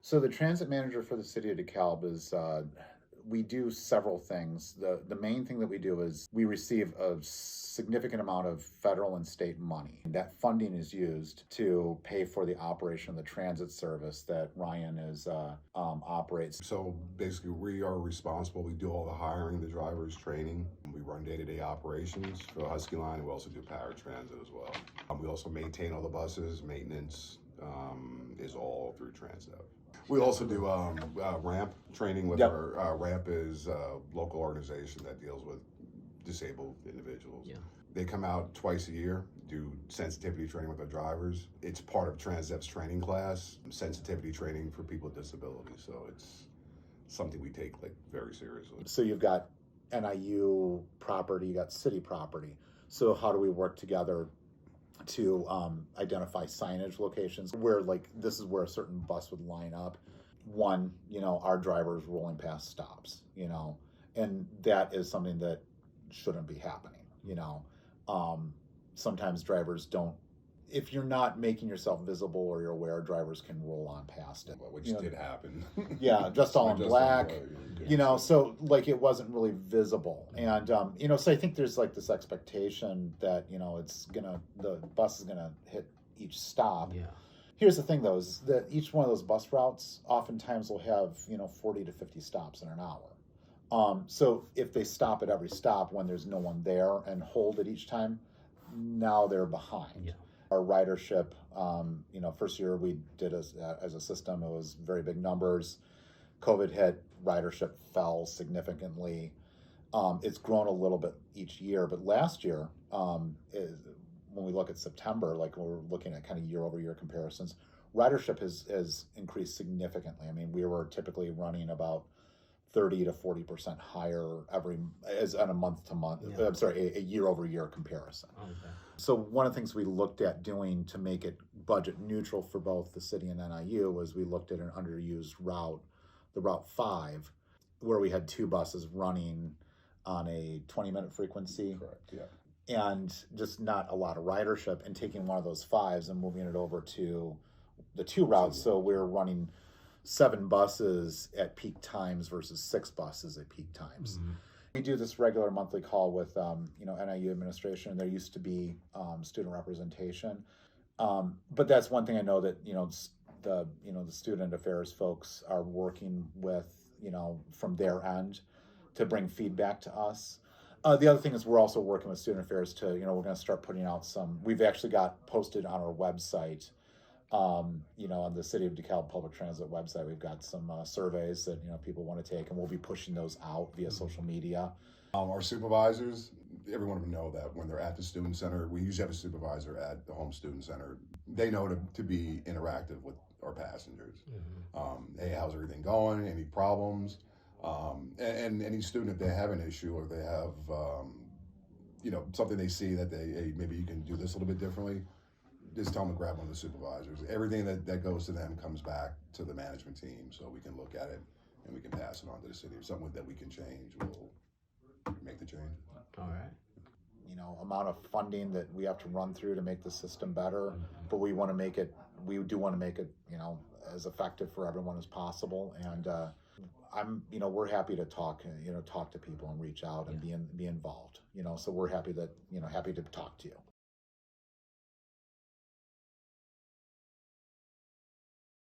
So the transit manager for the city of DeKalb is, we do several things. The main thing that we do is we receive a significant amount of federal and state money. That funding is used to pay for the operation of the transit service that Ryan operates. So basically, we are responsible. We do all the hiring, the drivers, training. We run day-to-day operations for the Huskie Line. We also do paratransit as well. We also maintain all the buses. Maintenance is all through Transdev. We also do ramp training with our ramp is a local organization that deals with disabled individuals. Yeah. They come out twice a year, do sensitivity training with our drivers. It's part of Transdev's training class, sensitivity training for people with disabilities. So it's something we take very seriously. So you've got NIU property, you got city property. So how do we work together to identify signage locations where this is where a certain bus would line up? One, our drivers rolling past stops, and that is something that shouldn't be happening. Sometimes drivers don't, if you're not making yourself visible or you're aware, drivers can roll on past it. Which did happen. Yeah, just all in black, so it wasn't really visible. And, so I think there's this expectation that, the bus is gonna hit each stop. Yeah. Here's the thing though, is that each one of those bus routes oftentimes will have, 40 to 50 stops in an hour. So if they stop at every stop when there's no one there and hold it each time, now they're behind. Yeah. Our ridership, first year we did as a system, it was very big numbers. COVID hit, ridership fell significantly. It's grown a little bit each year, but last year, when we look at September, we're looking at kind of year over year comparisons, ridership has increased significantly. I mean, we were typically running about 30 to 40% higher on a month to month. Yeah. I'm sorry, a year over year comparison. Okay. So one of the things we looked at doing to make it budget neutral for both the city and NIU was we looked at an underused route, the Route 5, where we had two buses running on a 20-minute frequency. Correct, yeah. And just not a lot of ridership, and taking one of those fives and moving it over to the two routes. So we're running 7 buses at peak times versus 6 buses at peak times. Mm-hmm. We do this regular monthly call with NIU administration. There used to be student representation, but that's one thing I know that the student affairs folks are working with from their end to bring feedback to us. The other thing is we're also working with student affairs to we're going to start putting out we've actually got posted on our website. On the City of DeKalb Public Transit website, we've got some surveys that people want to take, and we'll be pushing those out via social media. Our supervisors, every one of them know that when they're at the student center, we usually have a supervisor at the home student center. They know to be interactive with our passengers. Mm-hmm. Hey, how's everything going? Any problems? And any student, if they have an issue or they have something they see that hey, maybe you can do this a little bit differently, just tell them to grab one of the supervisors. Everything that goes to them comes back to the management team, so we can look at it and we can pass it on to the city. If something that we can change, we'll make the change. All right. Amount of funding that we have to run through to make the system better, but we do want to make it, as effective for everyone as possible. And we're happy to talk to people and reach out and be involved. So we're happy to talk to you.